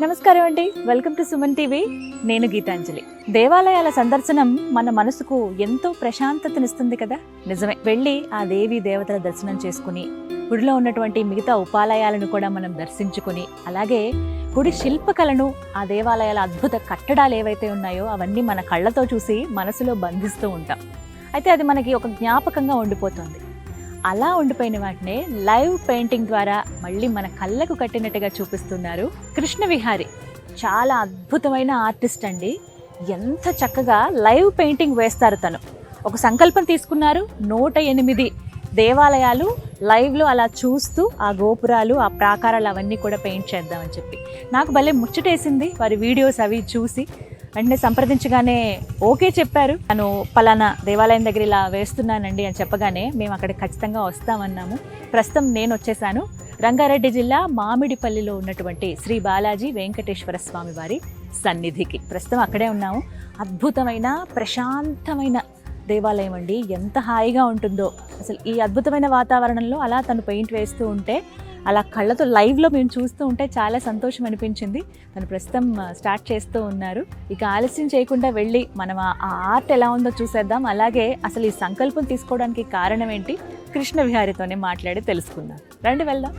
నమస్కారం అండి, welcome to Suman TV. నేను గీతాంజలి. దేవాలయాల సందర్శనం మన మనసుకు ఎంతో ప్రశాంతతనిస్తుంది కదా. నిజమే, వెళ్ళి ఆ దేవి దేవతల దర్శనం చేసుకుని గుడిలో ఉన్నటువంటి మిగతా ఉపాలయాలను కూడా మనం దర్శించుకుని, అలాగే గుడి శిల్పకళను, ఆ దేవాలయాల అద్భుత కట్టడాలు ఏవైతే ఉన్నాయో అవన్నీ మన కళ్ళతో చూసి మనసులో బంధిస్తూ ఉంటాం. అయితే అది మనకి ఒక జ్ఞాపకంగా ఉండిపోతుంది. అలా ఉండిపోయిన వాటినే లైవ్ పెయింటింగ్ ద్వారా మళ్ళీ మన కళ్ళకు కట్టినట్టుగా చూపిస్తున్నారు కృష్ణ విహారి. చాలా అద్భుతమైన ఆర్టిస్ట్ అండి. ఎంత చక్కగా లైవ్ పెయింటింగ్ వేస్తారు తను. ఒక సంకల్పం తీసుకున్నారు, 108 దేవాలయాలు లైవ్లో అలా చూస్తూ ఆ గోపురాలు, ఆ ప్రాకారాలు అవన్నీ కూడా పెయింట్ చేద్దామని చెప్పి. నాకు భలే ముచ్చటేసింది వారి వీడియోస్ అవి చూసి. వెంటనే సంప్రదించగానే ఓకే చెప్పారు. తను పలానా దేవాలయం దగ్గర ఇలా వేస్తున్నానండి అని చెప్పగానే మేము అక్కడ ఖచ్చితంగా వస్తామన్నాము. ప్రస్తుతం నేను వచ్చేసాను రంగారెడ్డి జిల్లా మామిడిపల్లిలో ఉన్నటువంటి శ్రీ బాలాజీ వెంకటేశ్వర స్వామి వారి సన్నిధికి. ప్రస్తుతం అక్కడే ఉన్నాము. అద్భుతమైన ప్రశాంతమైన దేవాలయం అండి. ఎంత హాయిగా ఉంటుందో అసలు ఈ అద్భుతమైన వాతావరణంలో అలా తను పెయింట్ వేస్తూ ఉంటే, అలా కళ్ళతో లైవ్లో మేము చూస్తూ ఉంటే చాలా సంతోషం అనిపించింది. తను ప్రస్తుతం స్టార్ట్ చేస్తూ ఉన్నారు. ఇక ఆలస్యం చేయకుండా వెళ్ళి మనం ఆ ఆర్ట్ ఎలా ఉందో చూసేద్దాం. అలాగే అసలు ఈ సంకల్పం తీసుకోవడానికి కారణం ఏంటి, కృష్ణ విహారితోనే మాట్లాడి తెలుసుకుందాం. రండి వెళ్దాం.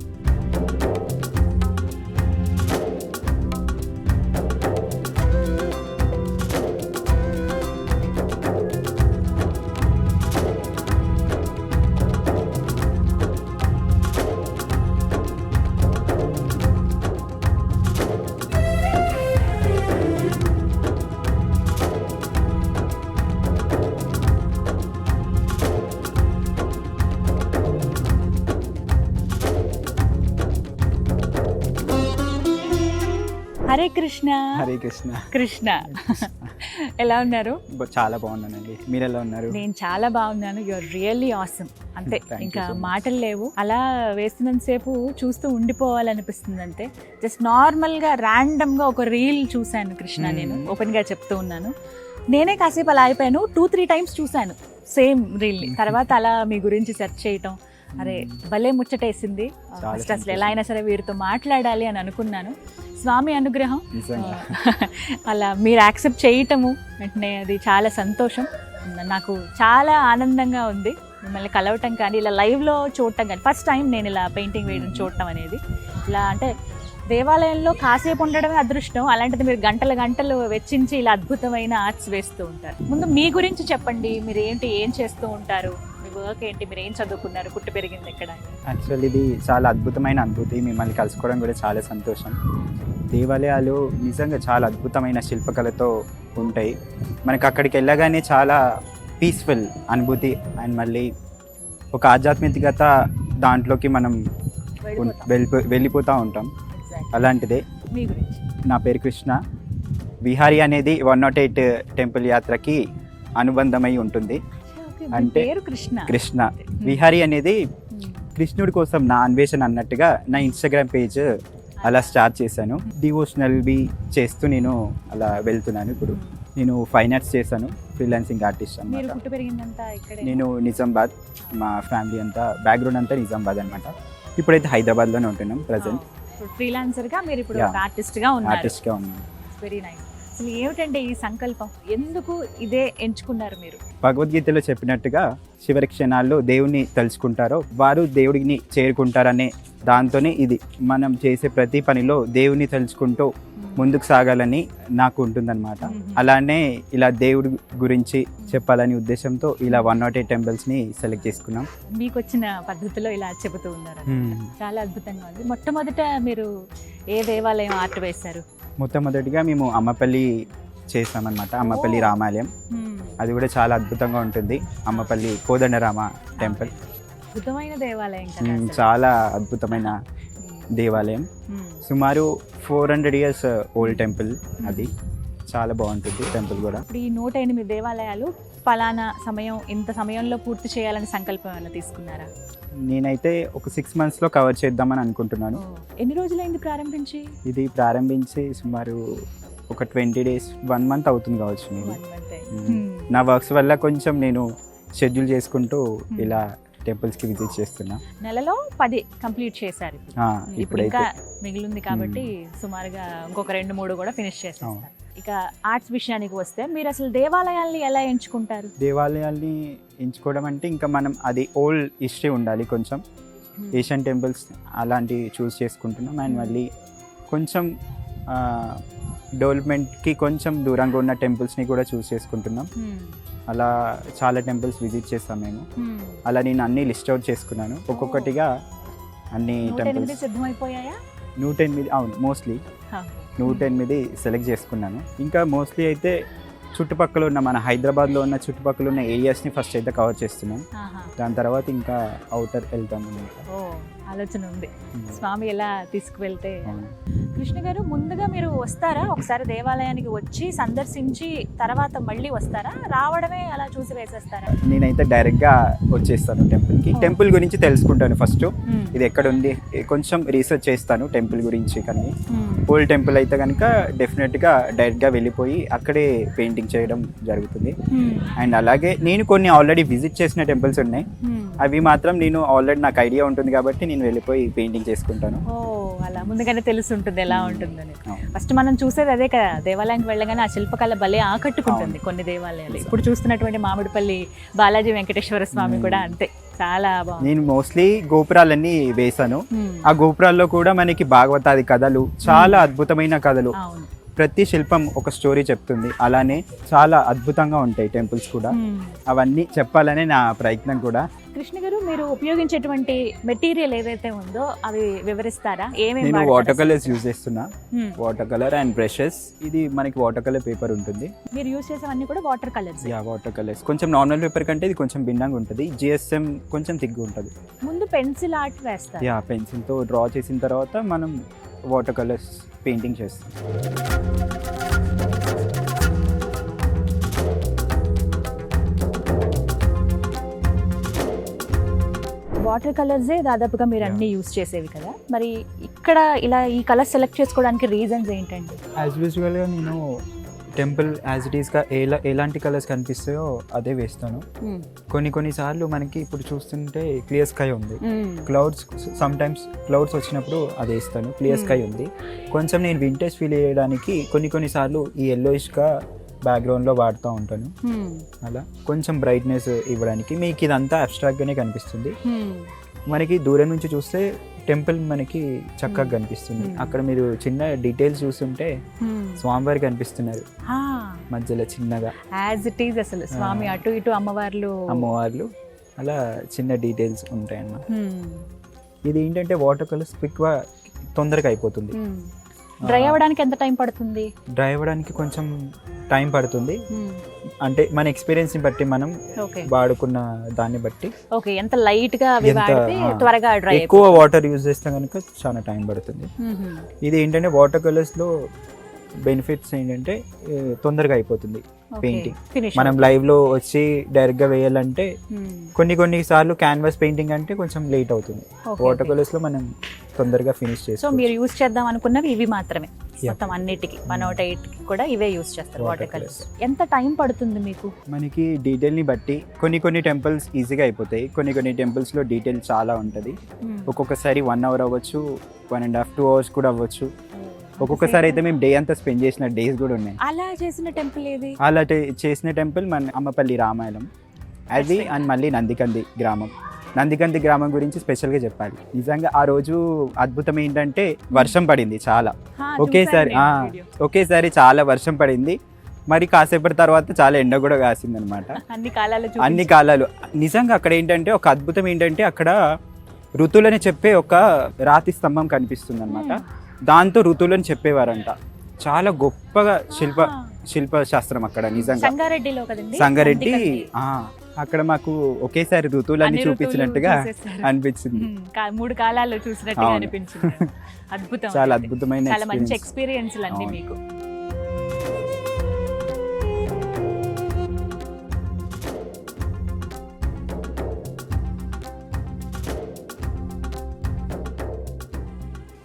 హరే కృష్ణ. హరే కృష్ణ. కృష్ణ ఎలా ఉన్నారు? చాలా బాగున్నానండి, మీరు ఎలా ఉన్నారు? నేను చాలా బాగున్నాను. You are really awesome. అంతే, ఇంకా మాటలు లేవు. అలా వేస్తున్నంతసేపు చూస్తూ ఉండిపోవాలనిపిస్తుంది. అంతే, జస్ట్ నార్మల్గా ర్యాండమ్గా ఒక రీల్ చూశాను కృష్ణ. నేను ఓపెన్గా చెప్తూ ఉన్నాను, నేనే కాసేపు అలా అయిపోయాను. 2-3 టైమ్స్ చూశాను సేమ్ రీల్ని. తర్వాత అలా మీ గురించి సెర్చ్ చేయటం, అరే భలే ముచ్చటేసింది. ఫస్ట్ అసలు ఎలా అయినా సరే వీరితో మాట్లాడాలి అని అనుకున్నాను. స్వామి అనుగ్రహం, అలా మీరు యాక్సెప్ట్ చేయటము వెంటనే అది చాలా సంతోషం. నాకు చాలా ఆనందంగా ఉంది మిమ్మల్ని కలవటం కానీ, ఇలా లైవ్లో చూడటం కానీ. ఫస్ట్ టైం నేను ఇలా పెయింటింగ్ వేయడం చూడటం అనేది. ఇలా అంటే దేవాలయంలో కాసేపు ఉండడమే అదృష్టం, అలాంటిది మీరు గంటలు గంటలు వెచ్చించి ఇలా అద్భుతమైన ఆర్ట్స్ వేస్తూ ఉంటారు. ముందు మీ గురించి చెప్పండి, మీరు ఏం చేస్తూ ఉంటారు, వర్క్ ఏంటి, మీరు ఏం చదువుకున్నారు, పుట్టి పెరిగింది ఎక్కడ? యాక్చువల్లీ ఇది చాలా అద్భుతమైన అనుభూతి, మిమ్మల్ని కలుసుకోవడం కూడా చాలా సంతోషం. దేవాలయాలు నిజంగా చాలా అద్భుతమైన శిల్పకళతో ఉంటాయి. మనకు అక్కడికి వెళ్ళగానే చాలా పీస్ఫుల్ అనుభూతి అండ్ మళ్ళీ ఒక ఆధ్యాత్మికత దాంట్లోకి మనం వెళ్ళిపోతూ ఉంటాం. అలాంటిదే. మీ గురించి? నా పేరు కృష్ణ. విహారీ అనేది 108 టెంపుల్ యాత్రకి అనుబంధమై ఉంటుంది. అంటే కృష్ణ విహారీ అనేది కృష్ణుడి కోసం నా అన్వేషణ అన్నట్టుగా నా ఇన్స్టాగ్రామ్ పేజ్ అలా స్టార్ట్ చేశాను. డివోషనల్వి చేస్తూ నేను అలా వెళ్తున్నాను. ఇప్పుడు నేను ఫైన్ ఆర్ట్స్ చేశాను, ఫ్రీలాన్సింగ్ ఆర్టిస్ట్ అన్నమాట. నేను నిజామాబాద్, మా ఫ్యామిలీ అంతా బ్యాక్గ్రౌండ్ అంతా నిజామాబాద్ అనమాట. ఇప్పుడైతే హైదరాబాద్లోనే ఉంటున్నాం ప్రజెంట్. ఫ్రీలాన్సర్గా మీరు ఇప్పుడు ఆర్టిస్ట్గా ఉన్నాను. Very nice. అసలు ఏమిటంటే ఈ సంకల్పం, ఎందుకు ఇదే ఎంచుకున్నారు మీరు? భగవద్గీతలో చెప్పినట్టుగా చివరి క్షణాల్లో దేవుని తలుచుకుంటారో వారు దేవుడిని చేరుకుంటారనే దాంతోనే ఇది మనం చేసే ప్రతి పనిలో దేవుని తలుచుకుంటూ ముందుకు సాగాలని నాకు ఉంటుందన్నమాట. అలానే ఇలా దేవుడి గురించి చెప్పాలని ఉద్దేశంతో ఇలా 108 టెంపుల్స్ని సెలెక్ట్ చేసుకున్నాం. మీకు వచ్చిన పద్ధతిలో ఇలా చెబుతూ ఉన్నారు, చాలా అద్భుతంగా ఉంది. మొట్టమొదట మీరు ఏ దేవాలయం ఆర్ట్ వేశారు? మొట్టమొదటిగా మేము అమ్మపల్లి చేసామన్నమాట. అమ్మపల్లి రామాలయం, అది కూడా చాలా అద్భుతంగా ఉంటుంది. అమ్మపల్లి కోదండరామ టెంపుల్ అద్భుతమైన దేవాలయం, చాలా అద్భుతమైన దేవాలయం. సుమారు 400 years ఓల్డ్ టెంపుల్. అది చాలా బాగుంటుంది టెంపుల్ కూడా. ఇప్పుడు ఈ 108 దేవాలయాలు పలానా సమయం, ఇంత సమయంలో పూర్తి చేయాలని సంకల్పం ఏమైనా తీసుకున్నారా? నేనైతే ఒక 6 monthsలో కవర్ చేద్దామని అనుకుంటున్నాను. ఎన్ని రోజులైంది ప్రారంభించి? ఇది ప్రారంభించి సుమారు ఒక 20 days, 1 month అవుతుంది కావచ్చు. నేను నా వర్క్స్ వల్ల కొంచెం నేను షెడ్యూల్ చేసుకుంటూ ఇలా టెంపుల్స్కి విజిట్ చేస్తున్నా. నెలలో 10 కంప్లీట్ చేశారు ఇప్పుడు. ఇప్పుడు ఇప్పుడైతే ఇంకా మిగిలింది కాబట్టి సుమారుగా ఇంకొక 2-3 కూడా ఫినిష్ చేస్తారు. ఇక ఆర్ట్స్ విషయానికి వస్తే మీరు అసలు దేవాలయాల్ని ఎలా ఎంచుకుంటారు? దేవాలయాల్ని ఎంచుకోవడం అంటే ఇంకా మనం అది ఓల్డ్ హిస్టరీ ఉండాలి, కొంచెం ఏషియన్ టెంపుల్స్ అలాంటివి చూస్ చేసుకుంటున్నాం. అండ్ మళ్ళీ కొంచెం డెవలప్మెంట్కి కొంచెం దూరంగా ఉన్న టెంపుల్స్ని కూడా చూస్ చేసుకుంటున్నాం. అలా చాలా టెంపుల్స్ విజిట్ చేస్తాం మేము. అలా నేను అన్ని లిస్ట్ అవుట్ చేసుకున్నాను, ఒక్కొక్కటిగా అన్ని టెంపుల్స్. సిద్ధమైపోయాయా? 108, అవును, మోస్ట్లీ 108 సెలెక్ట్ చేసుకున్నాను. ఇంకా మోస్ట్లీ అయితే చుట్టుపక్కల ఉన్న మన హైదరాబాద్లో ఉన్న చుట్టుపక్కల ఉన్న ఏరియాస్ని ఫస్ట్ అయితే కవర్ చేస్తున్నాం. దాని తర్వాత ఇంకా అవుటర్ వెళ్తాం అన్నమాట. ఆలోచన ఉంది స్వామి ఎలా తీసుకువెళ్తే. కృష్ణ గారు, ముందుగా మీరు వస్తారా? ఒకసారి దేవాలయానికి వచ్చి సందర్శించి తర్వాత మళ్ళీ వస్తారా? రావడమే అలా చూసి వేసేస్తారా? నేనైతే డైరెక్ట్గా వచ్చేస్తాను టెంపుల్కి. టెంపుల్ గురించి తెలుసుకుంటాను ఫస్ట్, ఇది ఎక్కడ ఉంది, కొంచెం రీసెర్చ్ చేస్తాను టెంపుల్ గురించి. కానీ ఓల్డ్ టెంపుల్ అయితే కనుక డెఫినెట్గా డైరెక్ట్గా వెళ్ళిపోయి అక్కడే పెయింటింగ్ చేయడం జరుగుతుంది. అండ్ అలాగే నేను కొన్ని ఆల్రెడీ విజిట్ చేసిన టెంపుల్స్ ఉన్నాయి, అవి మాత్రం నేను ఆల్రెడీ నాకు ఐడియా ఉంటుంది కాబట్టి నేను వెళ్ళిపోయి పెయింటింగ్ చేసుకుంటాను. అలా ముందుగానే తెలుసుంటుంది ఎలా ఉంటుందని. ఫస్ట్ మనం చూసేది అదే కదా, దేవాలయానికి వెళ్ళగానే ఆ శిల్పకళ భలే ఆకట్టుకుంటుంది కొన్ని దేవాలయాలు. ఇప్పుడు చూస్తున్నటువంటి మామిడిపల్లి బాలాజీ వెంకటేశ్వర స్వామి కూడా అంతే, చాలా బాగుంది. నేను మోస్ట్లీ గోపురాలన్నీ వేసాను. ఆ గోపురాల్లో కూడా మనకి భాగవతాది కథలు, చాలా అద్భుతమైన కథలు. ప్రతి శిల్పం ఒక స్టోరీ చెప్తుంది. అలానే చాలా అద్భుతంగా ఉంటాయి టెంపుల్స్ కూడా. అవన్నీ చెప్పాలనే నా ప్రయత్నం కూడా. కృష్ణ గారు, మీరు ఉపయోగించేటువంటి మెటీరియల్ ఏదైతే ఉందో అవి వివరిస్తారా? నేను వాటర్ కలర్స్ యూజ్ చేస్తున్నా, వాటర్ కలర్ అండ్ బ్రషెస్. ఇది మనకి వాటర్ కలర్ పేపర్ ఉంటుంది. మీరు యూజ్ చేసేవన్నీ కూడా వాటర్ కలర్స్? వాటర్ కలర్స్ కొంచెం నార్మల్ పేపర్ కంటే ఇది కొంచెం భిన్నంగా ఉంటుంది. జిఎస్ఎం కొంచెం తిగ్గు ఉంటుంది. ముందు పెన్సిల్ ఆర్ట్ వేస్తారు? పెన్సిల్తో డ్రా చేసిన తర్వాత మనం వాటర్ కలర్స్ పెయింటింగ్ చేస్తాం. వాటర్ కలర్సే దాదాపుగా మీరు అన్ని యూజ్ చేసేవి కదా, మరి ఇక్కడ ఇలా ఈ కలర్ సెలెక్ట్ చేసుకోవడానికి రీజన్స్ ఏంటండి? యాజ్ యూజువల్గా నేను టెంపుల్ యాజ్ ఇట్ ఈస్గా ఎలాంటి కలర్స్ కనిపిస్తాయో అదే వేస్తాను. కొన్నిసార్లు మనకి ఇప్పుడు చూస్తుంటే క్లియర్ స్కై ఉంది, క్లౌడ్స్ సమ్ టైమ్స్ క్లౌడ్స్ వచ్చినప్పుడు అది వేస్తాను. క్లియర్ స్కై ఉంది, కొంచెం నేను వింటేజ్ ఫీల్ చేయడానికి కొన్నిసార్లు ఈ ఎల్లోయిష్గా బ్యాక్గ్రౌండ్లో వాడుతూ ఉంటాను. అలా కొంచెం బ్రైట్నెస్ ఇవ్వడానికి. మీకు ఇదంతా అబ్స్ట్రాక్ట్గానే కనిపిస్తుంది, మనకి దూరం నుంచి చూస్తే టెంపుల్ మనకి చక్కగా కనిపిస్తుంది. అక్కడ మీరు చిన్న డీటెయిల్స్ చూస్తుంటే స్వామివారి కనిపిస్తున్నారు మధ్యలో చిన్నగా, యాజ్ ఇట్ ఈజ్ అసలు స్వామి అటు ఇటు అమ్మవార్లు అలా చిన్న డీటెయిల్స్ ఉంటాయి అన్నమాట. ఇది ఏంటంటే వాటర్ కలర్స్ క్విక్గా తొందరగా అయిపోతుంది. డ్రై అవ్వడానికి ఎంత టైం పడుతుంది? డ్రై అవ్వడానికి కొంచెం టైం పడుతుంది, అంటే మన ఎక్స్పీరియన్స్ ని బట్టి, మనం వాడుకున్న దాన్ని బట్టి. ఎంత లైట్ గా త్వరగా డ్రై. ఎక్కువ వాటర్ యూజ్ చేస్తే కనుక చాలా టైం పడుతుంది. ఇది ఏంటంటే వాటర్ కలర్స్ లో బెనిఫిట్స్ ఏంటంటే తొందరగా అయిపోతుంది పెయింటింగ్. మనం లైవ్ లో వచ్చి డైరెక్ట్ గా వేయాలంటే కొన్ని సార్లు క్యాన్వాస్ పెయింటింగ్ అంటే కొంచెం లేట్ అవుతుంది. వాటర్ కలర్స్ లో మనం తొందరగా ఫినిష్ చేస్తాం. సో మీరు యూజ్ చేద్దాం అనుకున్నవి ఇవి మాత్రమే మొత్తం అన్నిటికి? 108 కూడా ఇవే యూజ్ చేస్తారు వాటర్ కలర్స్. ఎంత టైం పడుతుంది మీకు? మనకి డీటెయిల్ ని బట్టి కొన్ని టెంపుల్స్ ఈజీగా అయిపోతాయి, కొన్ని టెంపుల్స్ లో డీటెయిల్ చాలా ఉంటుంది. ఒక్కొక్కసారి 1 hour అవ్వచ్చు, 1.5 2 hours కూడా అవ్వచ్చు. ఒక్కొక్కసారి అయితే మేము డే అంతా స్పెండ్ చేసిన డేస్ కూడా ఉన్నాయి. అలా చేసిన టెంపుల్ ఏది? అలా చేసిన టెంపుల్ మన అమ్మపల్లి రామాయణం అది. అండ్ మళ్ళీ నందికంది గ్రామం గురించి స్పెషల్గా చెప్పాలి. నిజంగా ఆ రోజు అద్భుతం ఏంటంటే వర్షం పడింది చాలా, ఒకేసారి చాలా వర్షం పడింది. మరి కాసేపటి తర్వాత చాలా ఎండ కూడా కాసింది అనమాట. అన్ని కాలాలు నిజంగా అక్కడ ఏంటంటే ఒక అద్భుతం ఏంటంటే అక్కడ ఋతువులని చెప్పే ఒక రాతి స్తంభం కనిపిస్తుంది అనమాట. దాంతో ఋతువులను చెప్పేవారంట. చాలా గొప్పగా శిల్ప శాస్త్రం అక్కడ. నిజంగా సంగారెడ్డి అక్కడ మాకు ఒకేసారి ఋతువులన్నీ చూపించినట్టుగా అనిపించింది. 3 కాలాలు చూసినట్టుగా అనిపించింది. అద్భుతం, చాలా అద్భుతమైన, చాలా మంచి ఎక్స్పీరియన్స్ అన్ని మీకు.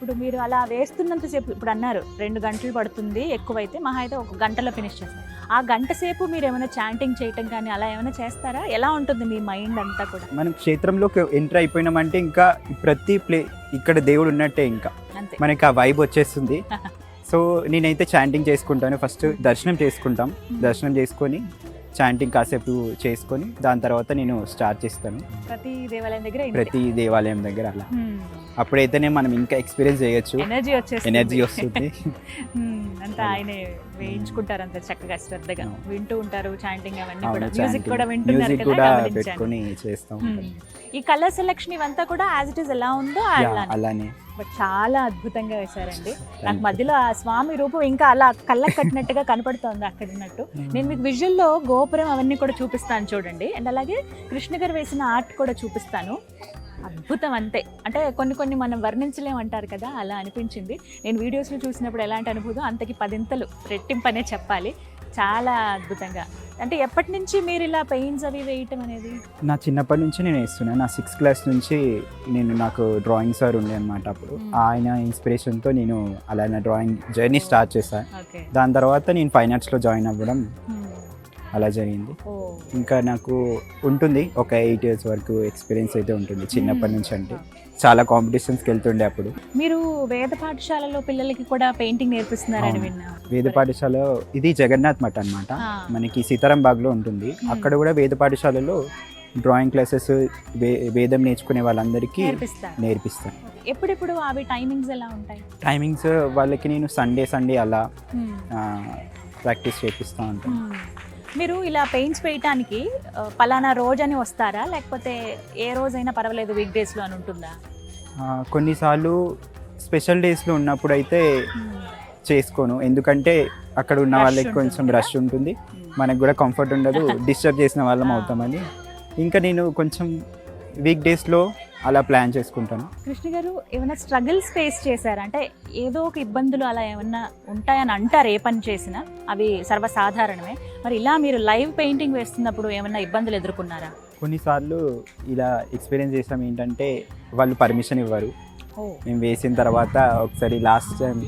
ఇప్పుడు మీరు అలా వేస్తున్నంతసేపు ఇప్పుడు అన్నారు 2 గంటలు పడుతుంది, ఎక్కువైతే మహా అయితే 1 గంటలో ఫినిష్ చేస్తారు. ఆ గంట సేపు మీరు ఏమైనా చాంటింగ్ చేయటం కానీ అలా ఏమైనా చేస్తారా? ఎలా ఉంటుంది మీ మైండ్ అంతా కూడా? మనం క్షేత్రంలోకి ఎంటర్ అయిపోయినామంటే ఇంకా ప్రతి ఇక్కడ దేవుడు ఉన్నట్టే, ఇంకా అంతే, మనకి ఆ వైబ్ వచ్చేస్తుంది. సో నేనైతే చాంటింగ్ చేసుకుంటాను. ఫస్ట్ దర్శనం చేసుకుంటాం, దర్శనం చేసుకొని చాంటింగ్ కాసేపు చేసుకొని దాని తర్వాత నేను స్టార్ట్ చేస్తాను ప్రతి దేవాలయం దగ్గర ప్రతి దేవాలయం దగ్గర. అలా అప్పుడైతేనే మనం ఇంకా ఎక్స్పీరియన్స్ చేయొచ్చు, ఎనర్జీ వస్తుంది. అంతా ఆయనే వేయించుకుంటారు అంత చక్కగా శ్రద్ధగా వింటూ ఉంటారు చాంటింగ్ అవన్నీ కూడా. అవును, మ్యూజిక్ కూడా chanting. వింటున్నారు Music కదా, కూడా గమనించాను. పెట్టుకొని చేస్తాం. ఈ కలర్ సెలెక్షన్ ఇవంతా కూడా యాజ్ ఇట్ ఈస్ ఎలా ఉందో అలానే బట్ చాలా అద్భుతంగా వేశారండి. నాకు మధ్యలో ఆ స్వామి రూపం ఇంకా అలా కళ్ళకు కట్టినట్టుగా కనపడుతోంది అక్కడ ఉన్నట్టు. నేను మీకు విజువల్లో గోపురం అవన్నీ కూడా చూపిస్తాను చూడండి, అండ్ అలాగే కృష్ణ గారు వేసిన ఆర్ట్ కూడా చూపిస్తాను. అద్భుతం అంతే, అంటే కొన్ని మనం వర్ణించలేమంటారు కదా, అలా అనిపించింది. నేను వీడియోస్లో చూసినప్పుడు ఎలాంటి అనుభూతం అంతకి 10 రెట్టింపనే చెప్పాలి. చాలా అద్భుతంగా. అంటే ఎప్పటి నుంచి మీరు ఇలా పెయింట్స్ అవి వేయటం అనేది? నా చిన్నప్పటి నుంచి నేను వేస్తున్నాను. నా 6th క్లాస్ నుంచి నాకు డ్రాయింగ్ సార్ ఉండే అనమాట. అప్పుడు ఆయన ఇన్స్పిరేషన్తో నేను అలా నా డ్రాయింగ్ జర్నీ స్టార్ట్ చేశాను. దాని తర్వాత నేను ఫైన్ ఆర్ట్స్లో జాయిన్ అవ్వడం అలా జరిగింది. ఇంకా నాకు ఉంటుంది ఒక 8 years వరకు ఎక్స్పీరియన్స్ అయితే ఉంటుంది చిన్నప్పటి నుంచి. అంటే చాలా కాంపిటీషన్స్కి వెళ్తుండే అప్పుడు. మీరు వేద పాఠశాలలో పిల్లలకి కూడా పెయింటింగ్ నేర్పిస్తున్నారని విన్నా. వేద పాఠశాల ఇది జగన్నాథ్ మఠ్ అనమాట, మనకి సీతారాం బాగ్లో ఉంటుంది. అక్కడ కూడా వేద పాఠశాలలో డ్రాయింగ్ క్లాసెస్, వేదం నేర్చుకునే వాళ్ళందరికీ నేర్పిస్తాను. ఎప్పుడెప్పుడు అవి టైమింగ్స్ ఎలా ఉంటాయి? టైమింగ్స్ వాళ్ళకి నేను సండే అలా ప్రాక్టీస్ చేపిస్తూ ఉంటాను. మీరు ఇలా పెయింట్స్ వేయటానికి పలానా రోజు అని వస్తారా, లేకపోతే ఏ రోజైనా పర్వాలేదు వీక్ డేస్లో అని ఉంటుందా? కొన్నిసార్లు స్పెషల్ డేస్లో ఉన్నప్పుడు అయితే చేసుకోను, ఎందుకంటే అక్కడ ఉన్న వాళ్ళకి కొంచెం రష్ ఉంటుంది, మనకు కూడా కంఫర్ట్ ఉండదు, డిస్టర్బ్ చేసిన వాళ్ళం అవుతామని. ఇంకా నేను కొంచెం వీక్ డేస్లో అలా ప్లాన్ చేసుకుంటాను. కృష్ణ గారు ఏమైనా స్ట్రగుల్స్ ఫేస్ చేశారా? అంటే ఏదో ఒక ఇబ్బందులు అలా ఏమన్నా ఉంటాయని అంటారు ఏ పని చేసినా, అవి సర్వసాధారణమే. మరి ఇలా మీరు లైవ్ పెయింటింగ్ వేస్తున్నప్పుడు ఏమన్నా ఇబ్బందులు ఎదుర్కొన్నారా? కొన్నిసార్లు ఇలా ఎక్స్పీరియన్స్ చేసాం ఏంటంటే వాళ్ళు పర్మిషన్ ఇవ్వరు. మేము వేసిన తర్వాత ఒకసారి లాస్ట్ టైం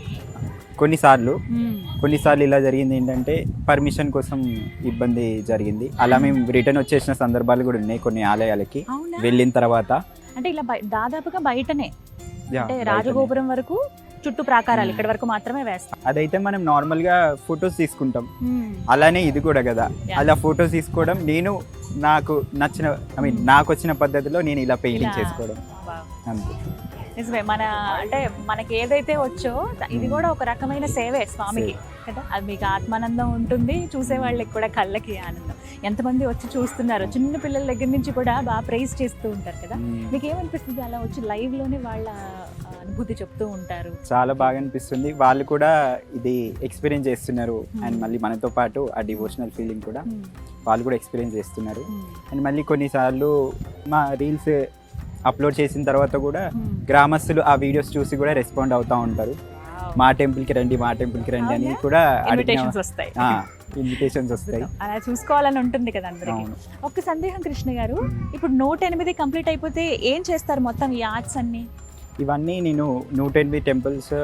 కొన్నిసార్లు ఇలా జరిగింది ఏంటంటే పర్మిషన్ కోసం ఇబ్బంది జరిగింది. అలా మేము రిటర్న్ వచ్చేసిన సందర్భాలు కూడా ఉన్నాయి కొన్ని ఆలయాలకి వెళ్ళిన తర్వాత. అంటే ఇలా దాదాపుగా బయటనే, అంటే రాజగోపురం వరకు చుట్టూ ప్రాకారాలు ఇక్కడ వరకు మాత్రమే వేస్తాం. అదైతే మనం నార్మల్ గా ఫొటోస్ తీసుకుంటాం, అలానే ఇది కూడా కదా. అలా ఫొటోస్ తీసుకోవడం, నేను నాకు వచ్చిన పద్ధతిలో నేను ఇలా పెయింటింగ్ చేసుకోవడం అంతే. నిజమే, అంటే మనకి ఏదైతే వచ్చో ఇది కూడా ఒక రకమైన సేవే స్వామికి కదా. అది మీకు ఆత్మానందం ఉంటుంది, చూసే వాళ్ళకి కూడా కళ్ళకి ఆనందం. ఎంతమంది వచ్చి చూస్తున్నారు, చిన్న పిల్లల దగ్గర నుంచి కూడా బాగా ప్రైజ్ చేస్తూ ఉంటారు కదా. మీకు ఏమనిపిస్తుంది అలా వచ్చి లైవ్ లోనే వాళ్ళ అనుభూతి చెప్తూ ఉంటారు? చాలా బాగా అనిపిస్తుంది, వాళ్ళు కూడా ఇది ఎక్స్పీరియన్స్ చేస్తున్నారు. అండ్ మళ్ళీ మనతో పాటు ఆ డివోషనల్ ఫీలింగ్ కూడా వాళ్ళు కూడా ఎక్స్పీరియన్స్ చేస్తున్నారు. అండ్ మళ్ళీ కొన్నిసార్లు మా రీల్స్ అప్లోడ్ చేసిన తర్వాత కూడా గ్రామస్తులు ఆ వీడియోస్ చూసి కూడా రెస్పాండ్ అవుతూ ఉంటారు. మా టెంపుల్కి రండి అని కూడా ఇన్విటేషన్స్ వస్తాయి. అలా చూసుకోవాలని ఉంటుంది కదా అందరికీ. ఒక సందేహం కృష్ణ గారు, ఇప్పుడు 108 కంప్లీట్ అయిపోతే ఏం చేస్తారు మొత్తం ఈ ఆర్ట్స్ అన్ని? ఇవన్నీ నేను 108 టెంపుల్స్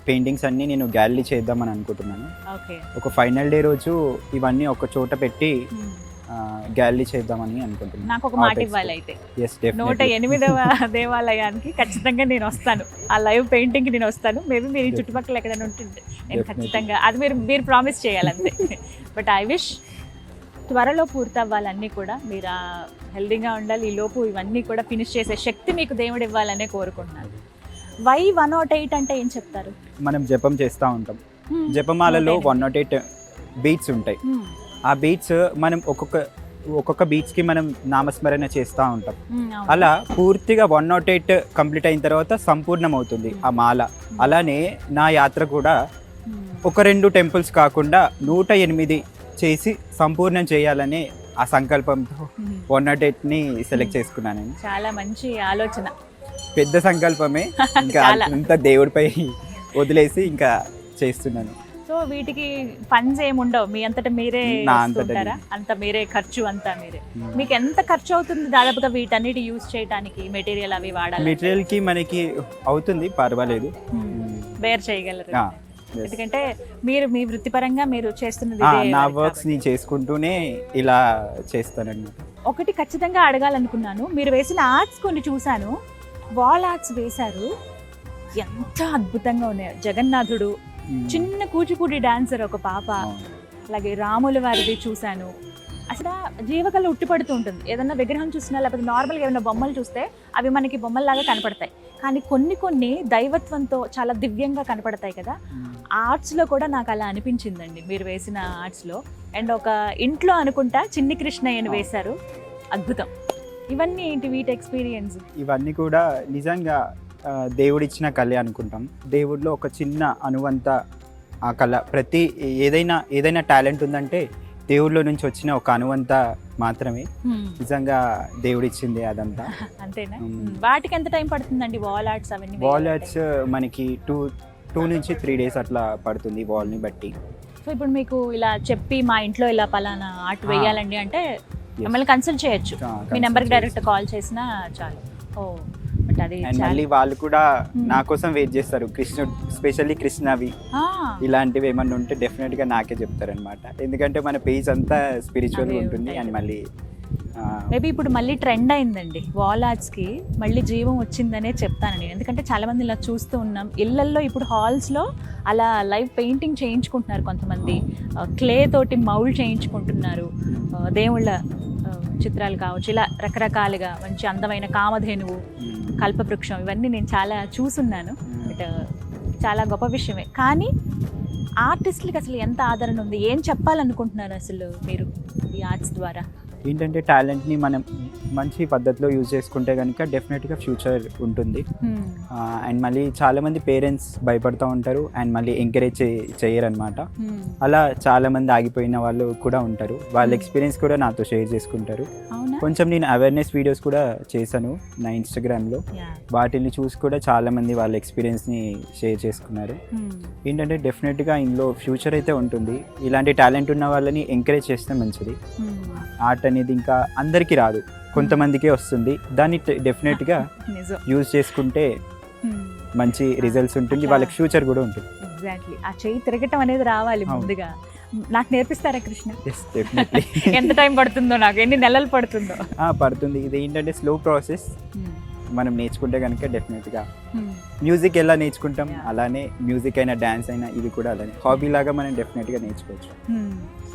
పెయింటింగ్స్ అన్ని నేను గ్యాలరీ చేద్దామని అనుకుంటున్నాను. ఒక ఫైనల్ డే రోజు ఇవన్నీ ఒక చోట పెట్టి గ్యాలరీ చేద్దామని అనుకుంటున్నాను. నాకు ఒక మాట ఇవ్వాలి అయితే, 108వ దేవాలయానికి ఖచ్చితంగా నేను వస్తాను, ఆ లైవ్ పెయింటింగ్కి నేను వస్తాను. మేబీ మీరు చుట్టుపక్కల ఎక్కడైనా ఉంటుంది, నేను ఖచ్చితంగా అది మీరు ప్రామిస్ చేయాలంతే. బట్ ఐ విష్ త్వరలో పూర్తి అవ్వాలన్నీ కూడా, మీరు హెల్దీగా ఉండాలి, ఈ లోపు ఇవన్నీ కూడా ఫినిష్ చేసే శక్తి మీకు దేవుడు ఇవ్వాలనే కోరుకుంటున్నాను. వై 108 అంటే ఏం చెప్తారు? మనం జపం చేస్తూ ఉంటాం, జపమాలలో 108 బీట్స్ ఉంటాయి. ఆ బీట్స్ మనం ఒక్కొక్క బీట్స్కి మనం నామస్మరణ చేస్తూ ఉంటాం. అలా పూర్తిగా 108 కంప్లీట్ అయిన తర్వాత సంపూర్ణం అవుతుంది ఆ మాల. అలానే నా యాత్ర కూడా 1-2 టెంపుల్స్ కాకుండా 108 చేసి సంపూర్ణం చేయాలనే ఆ సంకల్పంతో 108ని సెలెక్ట్ చేసుకున్నాను. చాలా మంచి ఆలోచన, పెద్ద సంకల్పమే. ఇంకా అంతా దేవుడిపై వదిలేసి ఇంకా చేస్తున్నాను. సో వీటికి ఫండ్స్ ఏమి ఉండవు, మీ అంతటా మీరే నా అంతటా ఉంటారా? అంత మీరే ఖర్చు అంతా మీరే. మీకు ఎంత ఖర్చు అవుతుంది దాదాపుగా వీటన్నిటి యూజ్ చేయడానికి, మెటీరియల్ అవి వాడాలి? మెటీరియల్ కి మనకి అవుతుంది, పర్వాలేదు, బేర్ చేయగలరు. ఆ, yes. ఎందుకంటే మీరు మీ వృత్తిపరంగా మీరు చేస్తున్నది ఆ, ఇదే నా work వర్క్స్ ని చేసుకుంటూనే ఇలా చేస్తానన్నమాట. ఒకటి ఖచ్చితంగా అడగాలనుకున్నాను, మీరు వేసిన ఆర్ట్స్ కొన్ని చూశాను, వాల్ ఆర్ట్స్ వేశారు, ఎంత అద్భుతంగా ఉన్నాయి. జగన్నాథుడు, చిన్న కూచిపూడి డాన్సర్ ఒక పాప, అలాగే రాముల వారిది చూశాను. అసలు జీవకళ ఉట్టిపడుతూ ఉంటుంది. ఏదన్నా విగ్రహం చూసినా లేకపోతే నార్మల్గా ఏమైనా బొమ్మలు చూస్తే అవి మనకి బొమ్మల్లాగా కనపడతాయి, కానీ కొన్ని కొన్ని దైవత్వంతో చాలా దివ్యంగా కనపడతాయి కదా. ఆర్ట్స్లో కూడా నాకు అలా అనిపించిందండి మీరు వేసిన ఆర్ట్స్లో. అండ్ ఒక ఇంట్లో అనుకుంటా చిన్ని కృష్ణయ్యని వేశారు, అద్భుతం. ఇవన్నీ ఏంటి వీటి ఎక్స్పీరియన్స్? ఇవన్నీ కూడా నిజంగా దేవుడిచ్చిన కళ అనుకుంటాం. దేవుడిలో ఒక చిన్న అనువంత ఆ కళ, ప్రతి ఏదైనా టాలెంట్ ఉందంటే దేవుడిలో నుంచి వచ్చిన ఒక అనువంత మాత్రమే నిజంగా దేవుడిచ్చింది అదంతా. అంతేనా? వాటికి ఎంత టైం పడుతుందండి వాల్ ఆర్ట్స్ అవన్నీ? వాల్ ఆర్ట్స్ మనకి 2 నుంచి 3 days అట్లా పడుతుంది వాల్ని బట్టి. సో ఇప్పుడు మీకు ఇలా చెప్పి మా ఇంట్లో ఇలా పలానా ఆర్ట్ వేయాలండి అంటే మిమ్మల్ని కన్సల్ట్ చేయొచ్చు, మీ నెంబర్కి డైరెక్ట్ కాల్ చేసినా చాలు. ఓ బట్ అది అండ్ మళ్ళీ వాళ్ళు కూడా నా కోసం వెయిట్ చేస్తారు. కృష్ణుడు, స్పెషల్లీ కృష్ణవి ఇలాంటివి ఏమన్నా ఉంటే డెఫినెట్ గా నాకే చెప్తారనమాట. ఎందుకంటే మన పేజ్ అంతా స్పిరిచువల్ ఉంటుంది. అండ్ మళ్ళీ మేబీ ఇప్పుడు మళ్ళీ ట్రెండ్ అయిందండి వాల్ ఆర్ట్స్కి, మళ్ళీ జీవం వచ్చిందనే చెప్తాను నేను. ఎందుకంటే చాలా మంది ఇలా చూస్తూ ఉన్నాం ఇళ్లల్లో, ఇప్పుడు హాల్స్లో అలా లైవ్ పెయింటింగ్ చేయించుకుంటున్నారు కొంతమంది, క్లే తోటి మౌల్డ్ చేయించుకుంటున్నారు, దేవుళ్ళ చిత్రాలు కావచ్చు, ఇలా రకరకాలుగా మంచి అందమైన కామధేనువు, కల్పవృక్షం, ఇవన్నీ నేను చాలా చూసున్నాను. బట్ చాలా గొప్ప విషయమే. కానీ ఆర్టిస్టులకి అసలు ఎంత ఆదరణ ఉంది, ఏం చెప్పాలనుకుంటున్నారు అసలు మీరు ఈ ఆర్ట్స్ ద్వారా? ఏంటంటే టాలెంట్ని మనం మంచి పద్ధతిలో యూజ్ చేసుకుంటే కనుక డెఫినెట్గా ఫ్యూచర్ ఉంటుంది. అండ్ మళ్ళీ చాలామంది పేరెంట్స్ భయపడుతూ ఉంటారు అండ్ మళ్ళీ ఎంకరేజ్ చేయరనమాట. అలా చాలామంది ఆగిపోయిన వాళ్ళు కూడా ఉంటారు. వాళ్ళ ఎక్స్పీరియన్స్ కూడా నాతో షేర్ చేసుకుంటారు. కొంచెం నేను అవేర్నెస్ వీడియోస్ కూడా చేశాను నా ఇన్స్టాగ్రామ్లో, వాటిని చూసి కూడా చాలామంది వాళ్ళ ఎక్స్పీరియన్స్ని షేర్ చేసుకున్నారు. ఏంటంటే డెఫినెట్గా ఇందులో ఫ్యూచర్ అయితే ఉంటుంది. ఇలాంటి టాలెంట్ ఉన్న వాళ్ళని ఎంకరేజ్ చేస్తే మంచిది. ఆర్ట్ అనేది ఇంకా అందరికీ రాదు, కొంతమందికే వస్తుంది. దాన్ని డెఫినెట్గా యూజ్ చేసుకుంటే మంచి రిజల్ట్స్ ఉంటుంది, వాళ్ళకి ఫ్యూచర్ కూడా ఉంటుంది. ఎగ్జాక్ట్లీ, ఆ చెయ్యి తిరగటం అనేది రావాలి ముందుగా. నాకు నేర్పిస్తారా కృష్ణ? ఎంత టైం పడుతుందో, నాకు ఎన్ని నెలలు పడుతుందో? పడుతుంది. ఇది ఏంటంటే స్లో ప్రాసెస్. మనం నేర్చుకుంటే కనుక డెఫినెట్గా మ్యూజిక్ ఎలా నేర్చుకుంటాం అలానే మ్యూజిక్ అయినా డ్యాన్స్ అయినా ఇది కూడా అలానే హాబీ లాగా మనం డెఫినెట్గా నేర్చుకోవచ్చు.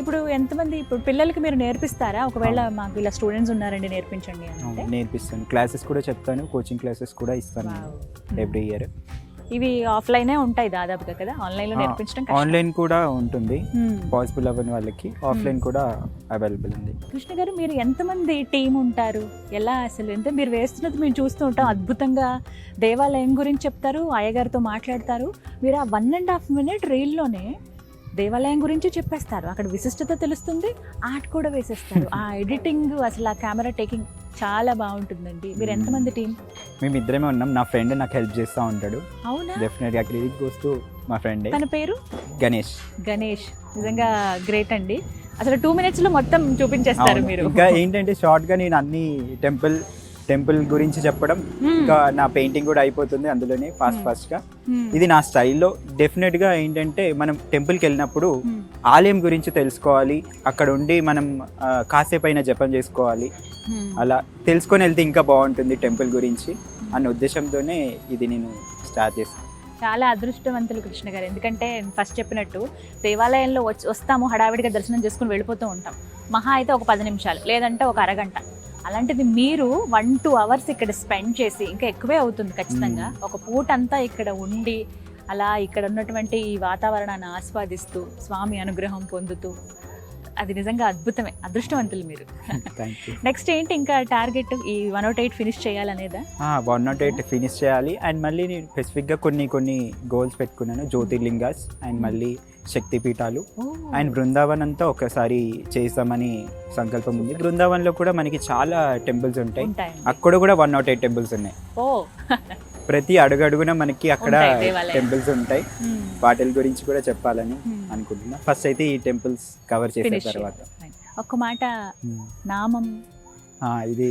ఇప్పుడు ఎంతమంది ఇప్పుడు పిల్లలకి మీరు నేర్పిస్తారా? ఒకవేళ మాకు ఇలా స్టూడెంట్స్ ఉన్నారండి నేర్పించండి అంటే? నేర్పిస్తాను, క్లాసెస్ కూడా చెప్తాను, కోచింగ్ క్లాసెస్ కూడా ఇస్తాను ఎవ్రీ ఇయర్. ఇవి ఆఫ్లైనే ఉంటాయి దాదాపుగా కదా, ఆన్లైన్లో నేర్పించడం? ఆన్లైన్ కూడా ఉంటుంది పాసిబుల్ అవ్వని వాళ్ళకి, ఆఫ్లైన్ కూడా అవైలబుల్ ఉంది. కృష్ణ గారు, మీరు ఎంతమంది టీం ఉంటారు? ఎలా అసలు? ఎంత మీరు వేస్తున్నది మేము చూస్తూ ఉంటాం, అద్భుతంగా దేవాలయం గురించి చెప్తారు, అయ్యగారితో మాట్లాడతారు. మీరు ఆ 1.5 minute రీల్లోనే దేవాలయం గురించి చెప్పేస్తారు, అక్కడ విశిష్టత తెలుస్తుంది, ఆర్ట్ కూడా వేసేస్తారు. ఆ ఎడిటింగ్, అసలు ఆ కెమెరా టేకింగ్ చాలా బాగుంటుందండి. మీరు ఎంతమంది టీం? మేము ఇద్దరమే ఉన్నాం. నా ఫ్రెండ్ నాకు హెల్ప్ చేస్తూ ఉంటాడు. అవునా? డెఫినెట్గా క్రెడిట్ గోస్ టు మా ఫ్రెండ్. తన పేరు గణేష్. గణేష్ నిజంగా గ్రేట్ అండి. అసలు 2 minutes లో మొత్తం చూపించేస్తారు మీరు. ఇంకా ఏంటంటే షార్ట్గా నేను అన్ని టెంపుల్ గురించి చెప్పడం, ఇంకా నా పెయింటింగ్ కూడా అయిపోతుంది అందులోనే ఫాస్ట్గా. ఇది నా స్టైల్లో. డెఫినెట్గా ఏంటంటే మనం టెంపుల్కి వెళ్ళినప్పుడు ఆలయం గురించి తెలుసుకోవాలి, అక్కడ ఉండి మనం కాసేపు అయినా జపం చేసుకోవాలి, అలా తెలుసుకొని వెళ్తే ఇంకా బాగుంటుంది టెంపుల్ గురించి అన్న ఉద్దేశంతోనే ఇది నేను స్టార్ట్ చేస్తాను. చాలా అదృష్టవంతులు కృష్ణ గారు. ఎందుకంటే ఫస్ట్ చెప్పినట్టు దేవాలయంలో వస్తాము, హడావిడిగా దర్శనం చేసుకుని వెళ్ళిపోతూ ఉంటాం. మహా అయితే ఒక 10 నిమిషాలు, లేదంటే ఒక అరగంట. అలాంటిది మీరు 1-2 hours ఇక్కడ స్పెండ్ చేసి, ఇంకా ఎక్కువే అవుతుంది ఖచ్చితంగా, ఒక పూట అంతా ఇక్కడ ఉండి అలా ఇక్కడ ఉన్నటువంటి ఈ వాతావరణాన్ని ఆస్వాదిస్తూ స్వామి అనుగ్రహం పొందుతూ, అది నిజంగా అద్భుతమే. అదృష్టవంతులు మీరు. నెక్స్ట్ ఏంటి ఇంకా టార్గెట్? ఈ 108 ఫినిష్ చేయాలనేదా? 108 ఫినిష్ చేయాలి. అండ్ మళ్ళీ నేను స్పెసిఫిక్గా కొన్ని గోల్స్ పెట్టుకున్నాను. జ్యోతిర్లింగాస్ అండ్ మళ్ళీ శక్తిపీఠాలు అండ్ బృందావన్ అంతా ఒకసారి చేస్తామని సంకల్పం ఉంది. బృందావన్లో కూడా మనకి చాలా టెంపుల్స్ ఉంటాయి, అక్కడ కూడా 108 టెంపుల్స్ ఉన్నాయి. ప్రతి అడుగడుగున మనకి అక్కడ టెంపుల్స్ ఉంటాయి. వాటి గురించి కూడా చెప్పాలని అనుకుంటున్నా. ఫస్ట్ అయితే ఈ టెంపుల్స్ కవర్ చేసిన Finish తర్వాత ఒక్క మాట నామం ఇది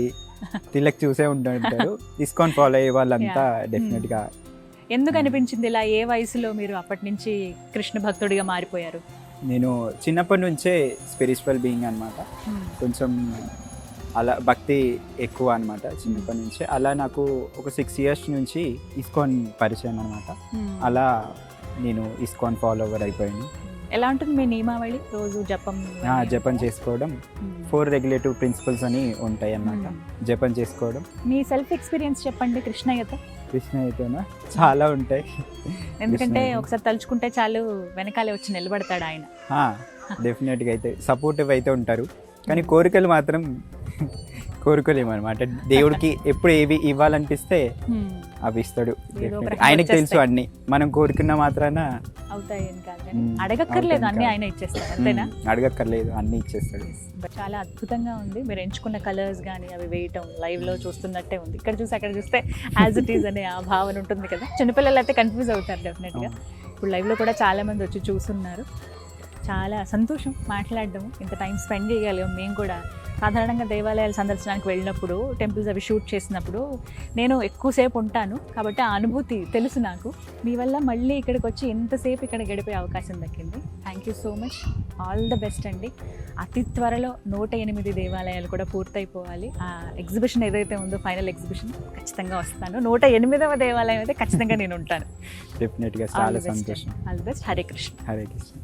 తిలక్ చూసే ఉంటారు. ఇస్కాన్ ఫాలో అయ్యే వాళ్ళంతా డెఫినెట్ గా. ఎందుకు అనిపించింది ఇలా? ఏ వయసులో మీరు అప్పటి నుంచి కృష్ణ భక్తుడిగా మారిపోయారు? నేను చిన్నప్పటి నుంచే స్పిరిచువల్ బీయింగ్ అనమాట. కొంచెం అలా భక్తి ఎక్కువ అనమాట చిన్నప్పటి నుంచే. అలా నాకు ఒక 6 years నుంచి ఇస్కాన్ పరిచయం అనమాట. అలా నేను ఇస్కాన్ ఫాలోవర్ అయిపోయాను. ఎలా ఉంటుంది మీ నియమావళి? రోజు జపం జపం చేసుకోవడం, 4 regulative principles అని ఉంటాయి అన్నమాట. జపం చేసుకోవడం. మీ సెల్ఫ్ ఎక్స్పీరియన్స్ చెప్పండి కృష్ణయ్యతో. కృష్ణయ్యతోనా చాలా ఉంటాయి. ఎందుకంటే ఒకసారి తలుచుకుంటే చాలు వెనకాలే వచ్చి నిలబడతాడు ఆయన. డెఫినెట్గా అయితే సపోర్టివ్ అయితే ఉంటారు, కానీ కోరికలు మాత్రం కోరుకోలేమన్నమాట. దేవుడికి ఎప్పుడు ఏవి ఇవ్వాలనిపిస్తే అవి ఇస్తాడు. ఆయనకు తెలుసు అన్ని, మనం కోరుకున్న మాత్రాన అవుతాయి అడగక్కర్లేదు, అన్ని ఆయన ఇచ్చేస్తాడు అంతేనా? అడగక్కర్లేదు, అన్ని ఇచ్చేస్తాడు. చాలా అద్భుతంగా ఉంది. మీరు ఎంచుకున్న కలర్స్ కానీ అవి వేయటం లైవ్ లో చూస్తున్నట్టే ఉంది. ఇక్కడ చూసి అక్కడ చూస్తే యాజ్ ఇట్ ఈజ్ అనే ఆ భావన ఉంటుంది కదా. చిన్నపిల్లలు అయితే కన్ఫ్యూజ్ అవుతారు డెఫినెట్ గా. ఇప్పుడు లైవ్ లో కూడా చాలా మంది వచ్చి చూస్తున్నారు. చాలా సంతోషం మాట్లాడడం, ఇంత టైం స్పెండ్ చేయగలిగాం. మేము కూడా సాధారణంగా దేవాలయాలు సందర్శనానికి వెళ్ళినప్పుడు, టెంపుల్స్ అవి షూట్ చేసినప్పుడు నేను ఎక్కువసేపు ఉంటాను కాబట్టి ఆ అనుభూతి తెలుసు నాకు. మీ వల్ల మళ్ళీ ఇక్కడికి వచ్చి ఎంతసేపు ఇక్కడ గడిపే అవకాశం దక్కింది. Thank you so much. All the best అండి. అతి త్వరలో 108 దేవాలయాలు కూడా పూర్తయిపోవాలి. ఆ ఎగ్జిబిషన్ ఏదైతే ఉందో ఫైనల్ ఎగ్జిబిషన్ ఖచ్చితంగా వస్తాను. 108వ దేవాలయం అయితే ఖచ్చితంగా నేను ఉంటాను. డెఫినెట్గా చాలా సంతోషం. All the best. Hare Krishna. Hare Krishna.